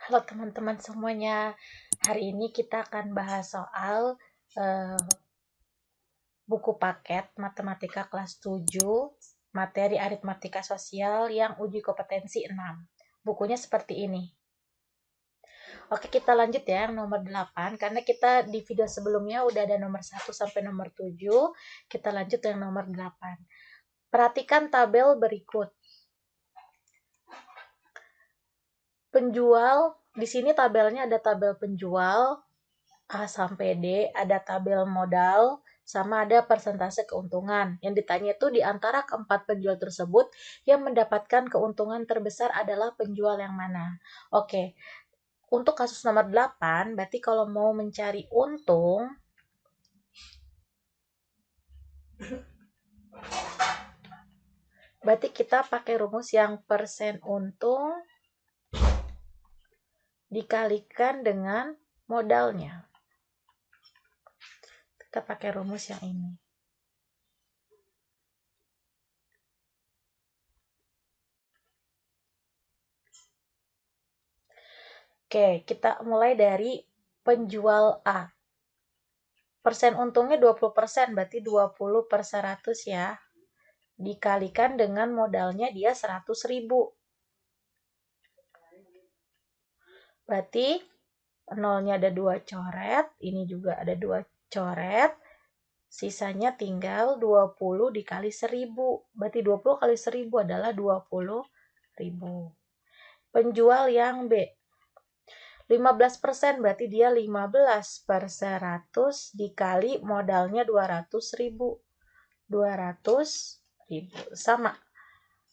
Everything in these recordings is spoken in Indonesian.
Halo teman-teman semuanya, hari ini kita akan bahas soal eh, buku paket Matematika kelas 7, materi aritmatika sosial yang uji kompetensi 6. Bukunya seperti ini. Oke, kita lanjut ya yang nomor 8, karena kita di video sebelumnya udah ada nomor 1 sampai nomor 7, kita lanjut yang nomor 8. Perhatikan tabel berikut. Penjual, di sini tabelnya ada tabel penjual, A sampai D, ada tabel modal, sama ada persentase keuntungan. Yang ditanya itu di antara keempat penjual tersebut, yang mendapatkan keuntungan terbesar adalah penjual yang mana? Oke, untuk kasus nomor 8, berarti kalau mau mencari untung, berarti kita pakai rumus yang persen untung dikalikan dengan modalnya. Kita pakai rumus yang ini. Oke, kita mulai dari penjual A. Persen untungnya 20%, berarti 20 per 100 ya. Dikalikan dengan modalnya dia 100.000. Berarti nolnya ada 2 coret, ini juga ada 2 coret. Sisanya tinggal 20 dikali 1000. Berarti 20 kali 1000 adalah 20.000. Penjual yang B. 15% berarti dia 15 per 100 dikali modalnya 200.000. 200.000 sama.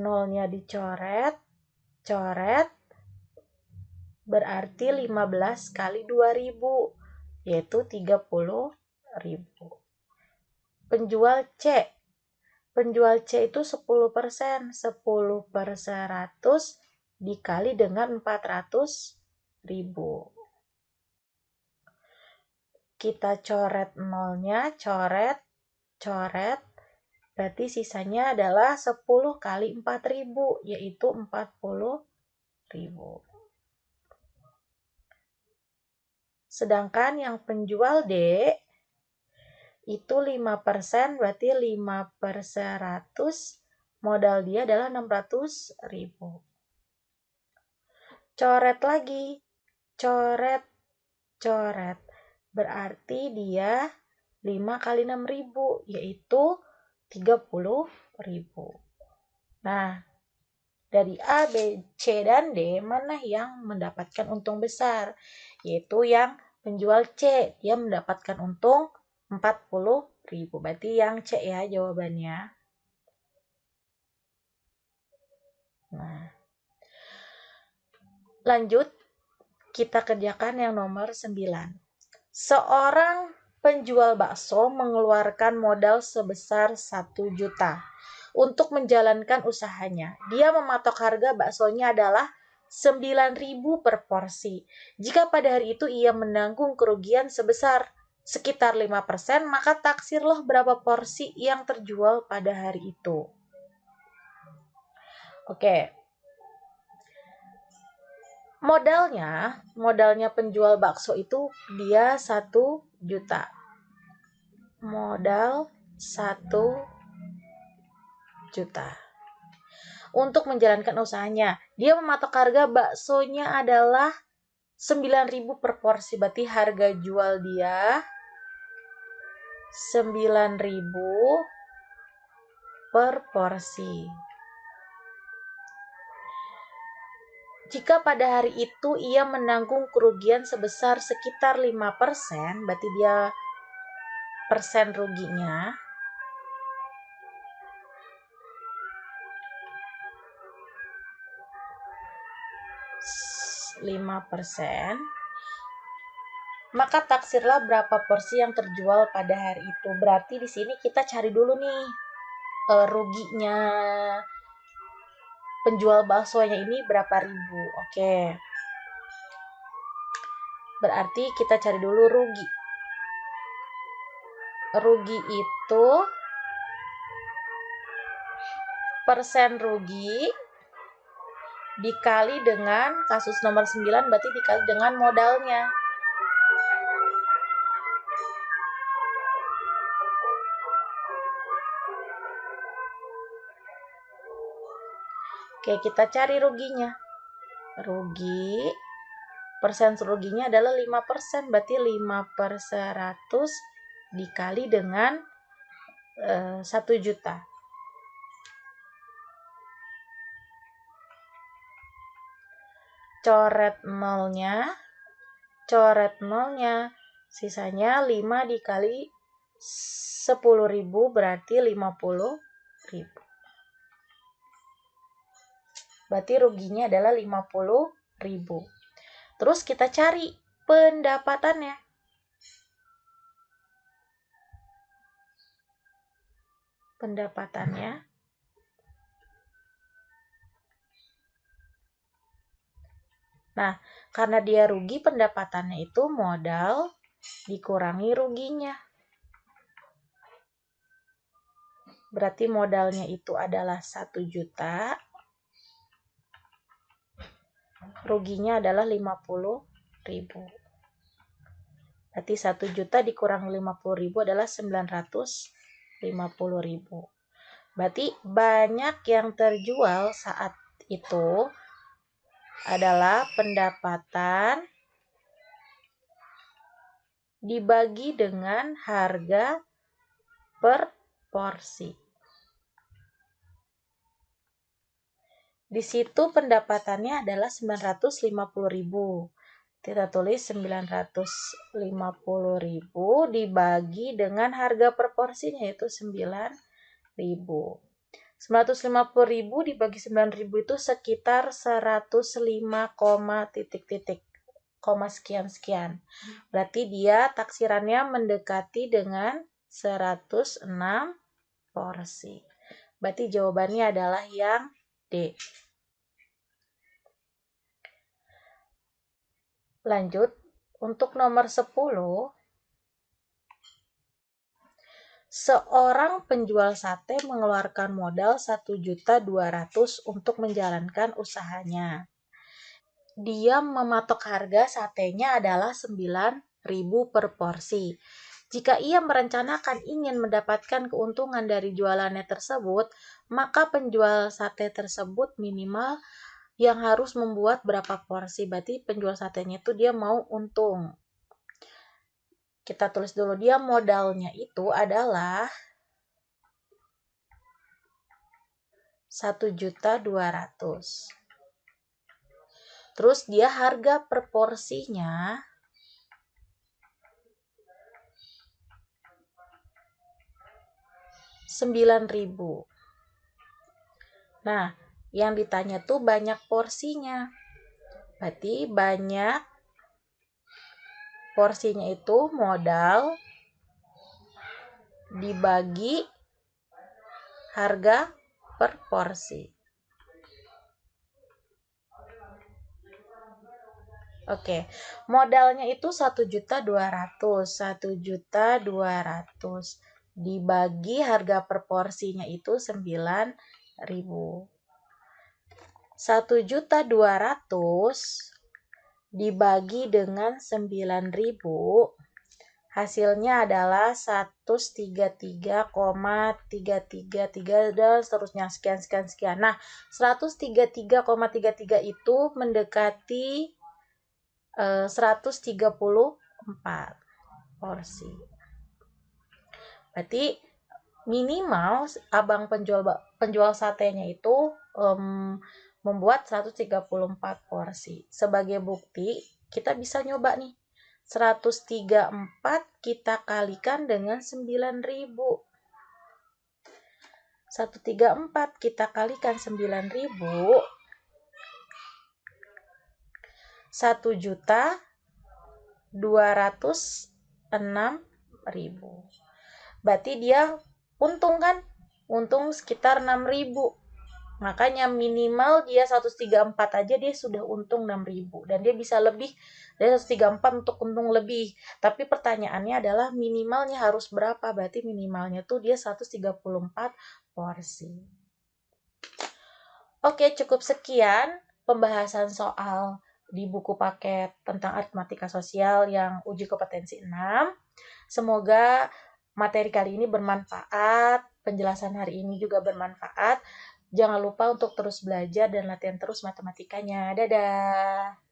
Nolnya dicoret, coret, berarti 15 kali 2000, yaitu 30.000. Penjual C. Penjual C itu 10%. 10 per 100 dikali dengan 400.000. Kita coret nolnya, coret, coret. Berarti sisanya adalah 10 kali 4.000, yaitu 40.000. Sedangkan yang penjual D itu 5%, berarti 5 per 100, modal dia adalah 600.000. Coret lagi, coret, coret. Berarti dia 5 kali 6.000, yaitu 30.000. Nah, dari A, B, C, dan D, mana yang mendapatkan untung besar? Yaitu yang penjual C, dia mendapatkan untung 40.000. Berarti yang C ya jawabannya. Nah, lanjut, kita kerjakan yang nomor 9. Seorang penjual bakso mengeluarkan modal sebesar 1 juta untuk menjalankan usahanya. Dia mematok harga baksonya adalah 9.000 per porsi. Jika pada hari itu ia menanggung kerugian sebesar sekitar 5%, maka taksirlah berapa porsi yang terjual pada hari itu. Oke. Modalnya penjual bakso itu dia 1 juta. Modal 1 juta. Untuk menjalankan usahanya, dia mematok harga baksonya adalah 9.000 per porsi. Berarti harga jual dia 9.000 per porsi. Jika pada hari itu ia menanggung kerugian sebesar sekitar 5%, berarti dia persen ruginya. 5%, maka taksirlah berapa porsi yang terjual pada hari itu. Berarti di sini kita cari dulu nih ruginya penjual baksonya ini berapa ribu. Oke. Berarti kita cari dulu rugi. Rugi itu persen rugi dikali dengan kasus nomor 9 berarti dikali dengan modalnya. Oke, kita cari ruginya. Persen ruginya adalah 5%, berarti 5 per 100 dikali dengan 1 juta. Coret nolnya, sisanya 5 dikali 10.000 berarti 50.000. Berarti ruginya adalah 50.000. Terus kita cari pendapatannya. Nah, karena dia rugi, pendapatannya itu modal dikurangi ruginya. Berarti modalnya itu adalah 1 juta. Ruginya adalah 50.000. Berarti 1 juta dikurangi 50.000 adalah 950.000. Berarti banyak yang terjual saat itu adalah pendapatan dibagi dengan harga per porsi. Di situ pendapatannya adalah 950.000. Kita tulis 950.000 dibagi dengan harga per porsinya yaitu 9.000. 950.000 dibagi 9.000 itu sekitar 105, koma sekian. Berarti dia taksirannya mendekati dengan 106 porsi. Berarti jawabannya adalah yang D. Lanjut, untuk nomor 10, seorang penjual sate mengeluarkan modal 1.200.000 untuk menjalankan usahanya. Dia mematok harga satenya adalah 9.000 per porsi. Jika ia merencanakan ingin mendapatkan keuntungan dari jualannya tersebut, maka penjual sate tersebut minimal yang harus membuat berapa porsi. Berarti penjual satenya itu dia mau untung. Kita tulis dulu, dia modalnya itu adalah 1.200.000. Terus dia harga per porsinya 9.000. Nah, yang ditanya tuh banyak porsinya. Berarti banyak porsinya itu modal dibagi harga per porsi. Oke, modalnya itu 1.200.000. 1.200.000 dibagi harga per porsinya itu 9.000. 1.200.000 dibagi dengan 9.000, hasilnya adalah 133,333 dan seterusnya sekian. Nah, 133,33 itu mendekati 134 porsi. Berarti minimal abang penjual satenya itu membuat 134 porsi. Sebagai bukti, kita bisa nyoba nih. 134 kita kalikan dengan 9.000. 134 kita kalikan 9.000, 1.206.000. Berarti dia untung kan? Untung sekitar 6.000. Makanya minimal dia 134 aja dia sudah untung 6.000. Dan dia bisa lebih dari 134 untuk untung lebih. Tapi pertanyaannya adalah minimalnya harus berapa? Berarti minimalnya tuh dia 134 porsi. Oke, cukup sekian pembahasan soal di buku paket tentang aritmatika sosial yang uji kompetensi 6. Semoga materi kali ini bermanfaat, penjelasan hari ini juga bermanfaat. Jangan lupa untuk terus belajar dan latihan terus matematikanya. Dadah!